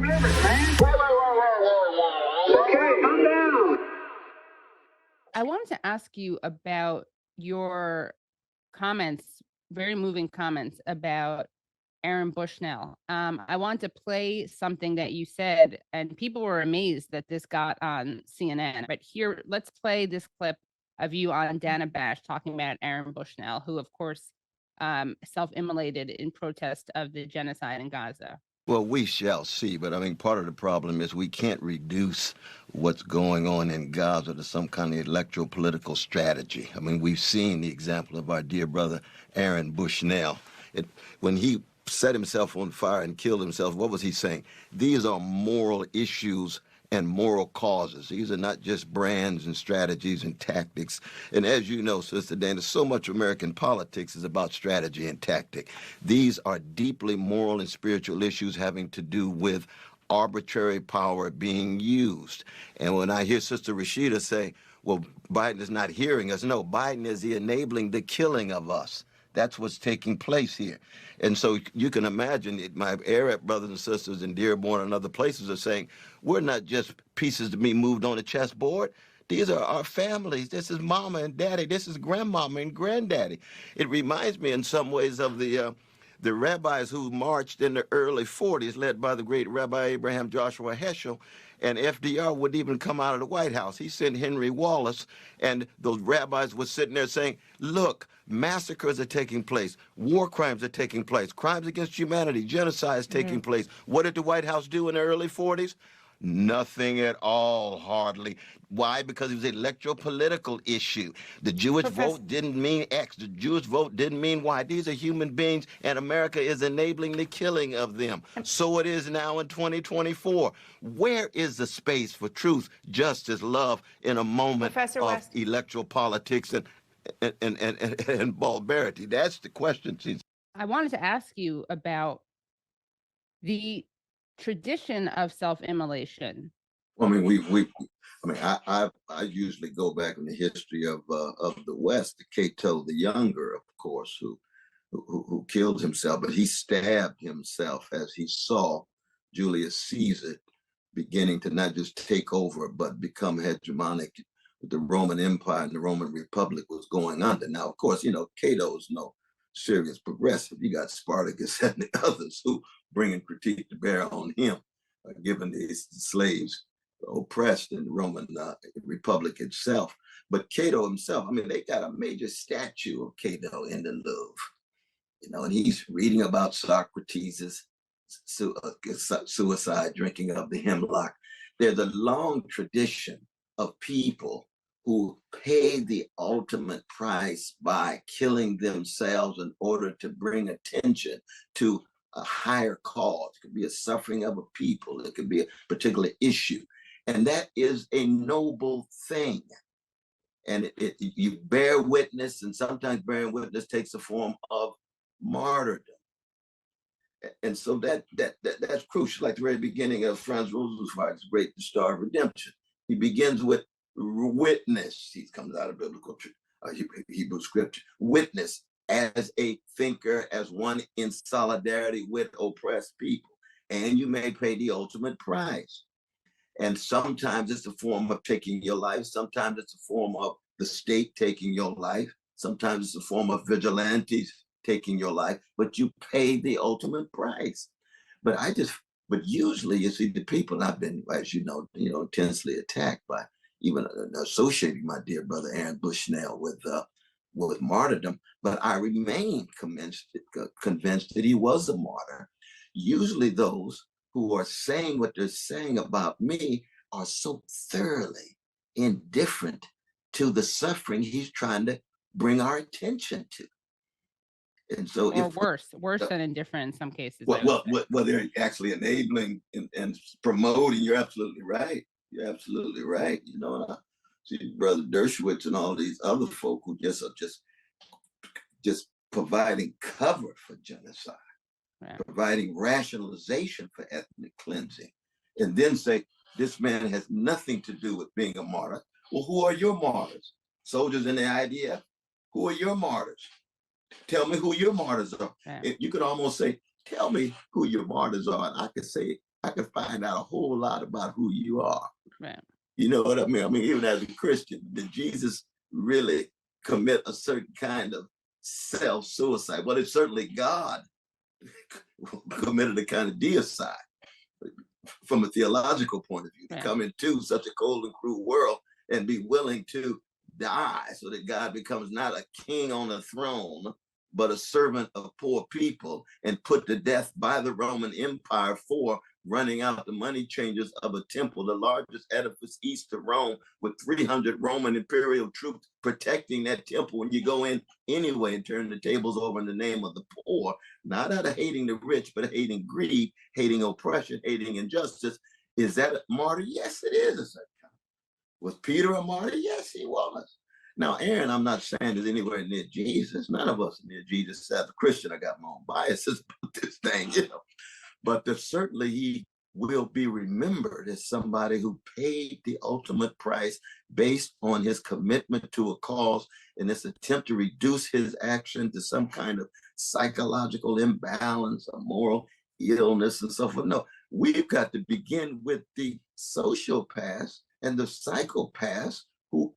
I wanted to ask you about your comments, very moving comments about Aaron Bushnell. I want to play something that you said, and people were amazed that this got on CNN. But here, let's play this clip of you on Dana Bash talking about Aaron Bushnell, who, of course, self-immolated in protest of the genocide in Gaza. Well, we shall see, but I mean, part of the problem is we can't reduce what's going on in Gaza to some kind of electoral-political strategy. I mean, we've seen the example of our dear brother Aaron Bushnell. When he set himself on fire and killed himself, what was he saying? These are moral issues and moral causes. These are not just brands and strategies and tactics. And as you know, Sister Dana, so much American politics is about strategy and tactic. These are deeply moral and spiritual issues having to do with arbitrary power being used. And when I hear Sister Rashida say, well, Biden is not hearing us, no, Biden is enabling the killing of us. That's what's taking place here. And so you can imagine it, my Arab brothers and sisters in Dearborn and other places are saying, we're not just pieces to be moved on a chessboard. These are our families. This is mama and daddy. This is grandmama and granddaddy. It reminds me in some ways of the rabbis who marched in the early 40s, led by the great Rabbi Abraham Joshua Heschel, and FDR wouldn't even come out of the White House. He sent Henry Wallace, and those rabbis were sitting there saying, look, massacres are taking place, war crimes are taking place, crimes against humanity, genocide is taking place. What did the White House do in the early 40s? Nothing at all, hardly. Why? Because it was an electoral-political issue. The Jewish vote didn't mean X. The Jewish vote didn't mean Y. These are human beings, and America is enabling the killing of them. So it is now in 2024. Where is the space for truth, justice, love in a moment of electoral politics and barbarity? That's the question. I wanted to ask you about the tradition of self-immolation. I mean, I usually go back in the history of the West to Cato the Younger, of course, who killed himself, but he stabbed himself as he saw Julius Caesar beginning to not just take over but become hegemonic. The Roman Empire and the Roman Republic was going under. Now, of course, you know, Cato's no serious progressive. You got Spartacus and the others who bringing critique to bear on him, given these slaves oppressed in the Roman Republic itself. But Cato himself, I mean, they got a major statue of Cato in the Louvre, you know, and he's reading about Socrates' suicide, drinking of the hemlock. There's a long tradition of people who pay the ultimate price by killing themselves in order to bring attention to a higher cause. It could be a suffering of a people. It could be a particular issue. And that is a noble thing. And you bear witness, and sometimes bearing witness takes the form of martyrdom. And so that's crucial. Like the very beginning of Franz Rosenzweig's Great The Star of Redemption. He begins with witness. He comes out of biblical Hebrew scripture. Witness as a thinker, as one in solidarity with oppressed people. And you may pay the ultimate price. And sometimes it's a form of taking your life. Sometimes it's a form of the state taking your life. Sometimes it's a form of vigilantes taking your life, but you pay the ultimate price. But usually you see the people, and I've been, as you know, intensely attacked by even associating my dear brother Aaron Bushnell with martyrdom, but I remain convinced that he was a martyr. Usually those who are saying what they're saying about me are so thoroughly indifferent to the suffering he's trying to bring our attention to. And so, or worse than indifferent in some cases. Well, they're actually enabling and promoting. You're absolutely right. You're absolutely right. You know, I see Brother Dershowitz and all these other folk who just are just providing cover for genocide, providing rationalization for ethnic cleansing, and then say this man has nothing to do with being a martyr. Well, who are your martyrs? Soldiers in the IDF? Who are your martyrs? Tell me who your martyrs are. You could almost say, tell me who your martyrs are. And I could say I could find out a whole lot about who you are. Right. You know what I mean? I mean, even as a Christian, did Jesus really commit a certain kind of self-suicide? Well, it's certainly God committed a kind of deicide from a theological point of view, to Right. come into such a cold and cruel world and be willing to die so that God becomes not a king on a throne, but a servant of poor people, and put to death by the Roman Empire for running out the money changers of a temple, the largest edifice east of Rome, with 300 Roman imperial troops protecting that temple. When you go in anyway and turn the tables over in the name of the poor, not out of hating the rich, but hating greed, hating oppression, hating injustice. Is that a martyr? Yes, it is. Was Peter a martyr? Yes, he was. Now, Aaron, I'm not saying is anywhere near Jesus. None of us are near Jesus. As a Christian, I got my own biases about this thing, you know. But certainly he will be remembered as somebody who paid the ultimate price based on his commitment to a cause in this attempt to reduce his action to some kind of psychological imbalance, a moral illness, and so forth. No, we've got to begin with the sociopaths and the psychopaths who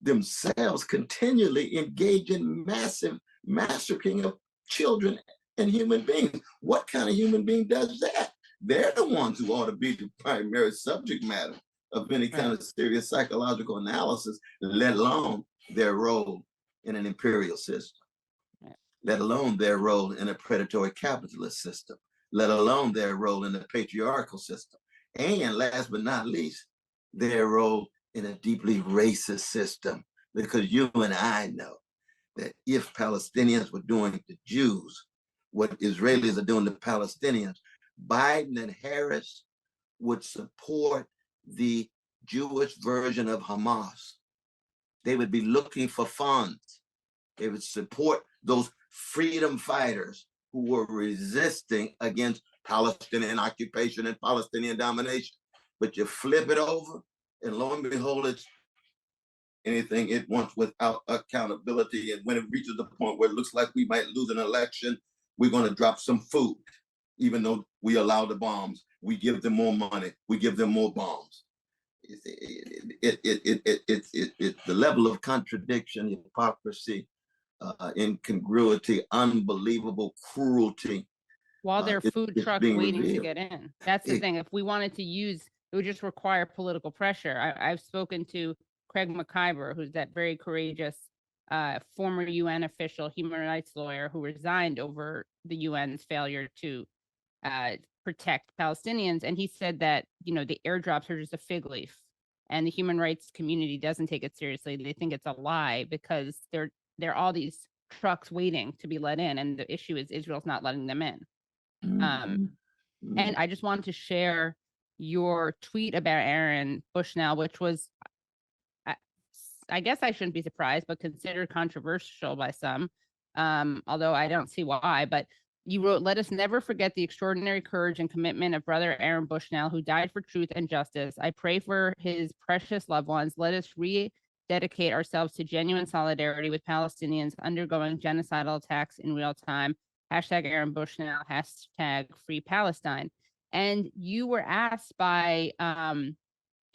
themselves continually engage in massive massacring of children and human beings. What kind of human being does that? They're the ones who ought to be the primary subject matter of any kind of serious psychological analysis, let alone their role in an imperial system, let alone their role in a predatory capitalist system, let alone their role in a patriarchal system. And last but not least, their role in a deeply racist system. Because you and I know that if Palestinians were doing to Jews what Israelis are doing to Palestinians, Biden and Harris would support the Jewish version of Hamas. They would be looking for funds. They would support those freedom fighters who were resisting against Palestinian occupation and Palestinian domination. But you flip it over, and lo and behold, it's anything it wants without accountability. And when it reaches the point where it looks like we might lose an election, we're going to drop some food, even though we allow the bombs. We give them more money. We give them more bombs. It's the level of contradiction, hypocrisy, incongruity, unbelievable cruelty. While there are food trucks waiting to revealed. get in. That's the thing. If we wanted to use, it would just require political pressure. I've spoken to Craig McIver, who's that very courageous former UN official, human rights lawyer who resigned over the UN's failure to protect Palestinians. And he said that, you know, the airdrops are just a fig leaf, and the human rights community doesn't take it seriously. They think it's a lie because there are all these trucks waiting to be let in. And the issue is Israel's not letting them in. And I just wanted to share your tweet about Aaron Bushnell, which was, I guess I shouldn't be surprised, but considered controversial by some, although I don't see why. But you wrote, "Let us never forget the extraordinary courage and commitment of brother Aaron Bushnell, who died for truth and justice. I pray for his precious loved ones. Let us rededicate ourselves to genuine solidarity with Palestinians undergoing genocidal attacks in real time. Hashtag Aaron Bushnell, hashtag Free Palestine." And you were asked by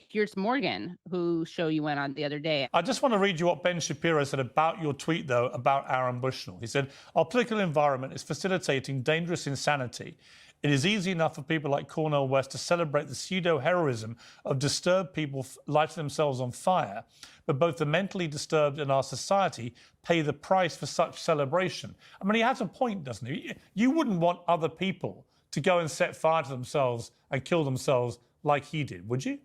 Piers Morgan, whose show you went on the other day. I just want to read you what Ben Shapiro said about your tweet, though, about Aaron Bushnell. He said, "Our political environment is facilitating dangerous insanity. It is easy enough for people like Cornel West to celebrate the pseudo-heroism of disturbed people lighting themselves on fire, but both the mentally disturbed and our society pay the price for such celebration." I mean, he has a point, doesn't he? You wouldn't want other people to go and set fire to themselves and kill themselves like he did, would you?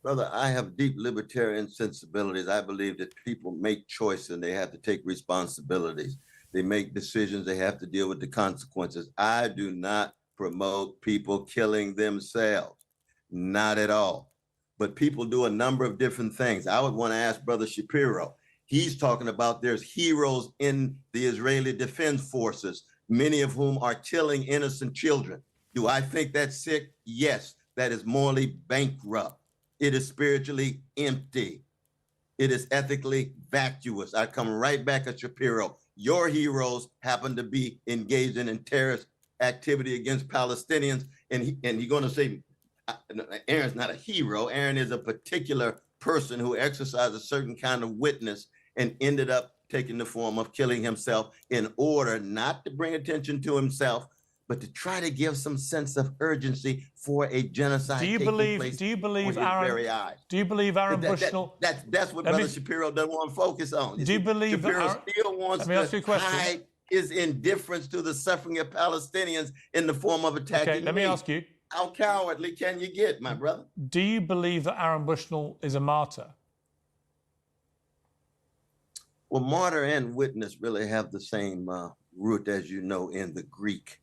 Brother, I have deep libertarian sensibilities. I believe that people make choices and they have to take responsibilities. They make decisions, they have to deal with the consequences. I do not promote people killing themselves, not at all. But people do a number of different things. I would want to ask Brother Shapiro. He's talking about there's heroes in the Israeli Defense Forces, many of whom are killing innocent children. Do I think that's sick? Yes, that is morally bankrupt. It is spiritually empty. It is ethically vacuous. I come right back at Shapiro. Your heroes happen to be engaged in terrorist activity against Palestinians, and you're going to say Aaron's not a hero. Aaron is a particular person who exercised a certain kind of witness and ended up taking the form of killing himself in order not to bring attention to himself, but to try to give some sense of urgency for a genocide taking place before his very eyes. Do you believe Aaron Bushnell? That's what Brother Shapiro doesn't want to focus on. Do you believe Shapiro still wants to hide his indifference to the suffering of Palestinians in the form of attacking Okay, let me ask you. How cowardly can you get, my brother? Do you believe that Aaron Bushnell is a martyr? Well, martyr and witness really have the same root, as you know, in the Greek.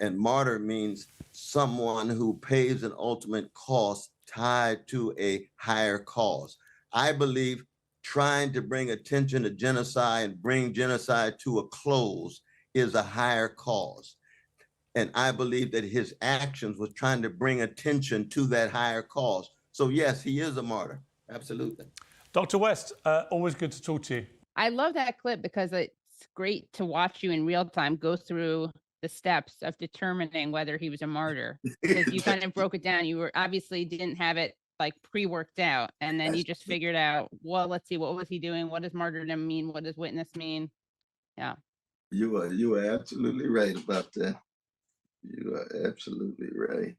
And martyr means someone who pays an ultimate cost tied to a higher cause. I believe trying to bring attention to genocide and bring genocide to a close is a higher cause. And I believe that his actions was trying to bring attention to that higher cause. So yes, he is a martyr. Absolutely. Dr. West, always good to talk to you. I love that clip because it's great to watch you in real time go through the steps of determining whether he was a martyr. Because you kind of broke it down. You were obviously didn't have it like pre-worked out, and then you just figured out, well, let's see, what was he doing? What does martyrdom mean? What does witness mean? Yeah. You are absolutely right about that. You are absolutely right.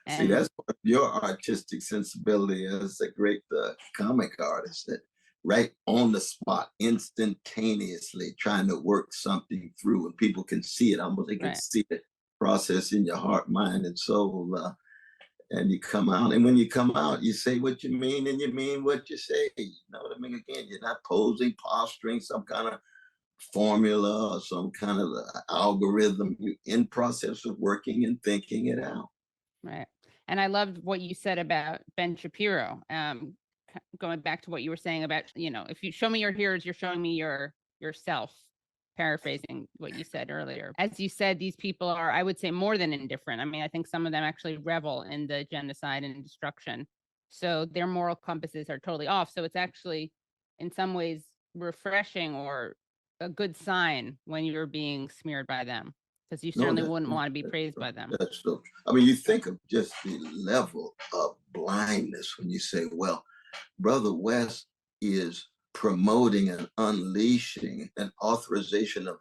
And see, that's your artistic sensibility as a great comic artist, that right on the spot, instantaneously trying to work something through, and people can see it, almost they can see it process in your heart, mind, and soul. And you come out, and when you come out, you say what you mean, and you mean what you say. You know what I mean? Again, you're not posing, posturing some kind of formula or some kind of algorithm. You're in process of working and thinking it out. Right. And I loved what you said about Ben Shapiro. Going back to what you were saying about, if you show me your heroes, you're showing me yourself, paraphrasing what you said earlier. As you said, these people are, I would say, more than indifferent. I mean, I think some of them actually revel in the genocide and destruction. So their moral compasses are totally off. So it's actually, in some ways, refreshing or a good sign when you're being smeared by them, because you certainly wouldn't want to be praised by them. That's so. I mean, you think of just the level of blindness when you say, well, Brother West is promoting and unleashing an authorization of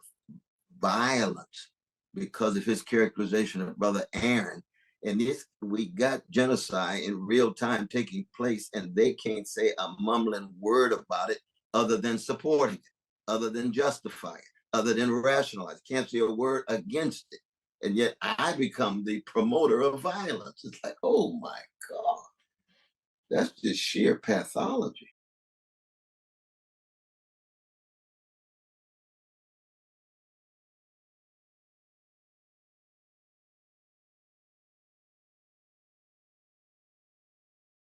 violence because of his characterization of Brother Aaron. And if we got genocide in real time taking place, and they can't say a mumbling word about it other than supporting it, other than justifying it, other than rationalize, can't say a word against it. And yet I become the promoter of violence. It's like, oh my God, that's just sheer pathology.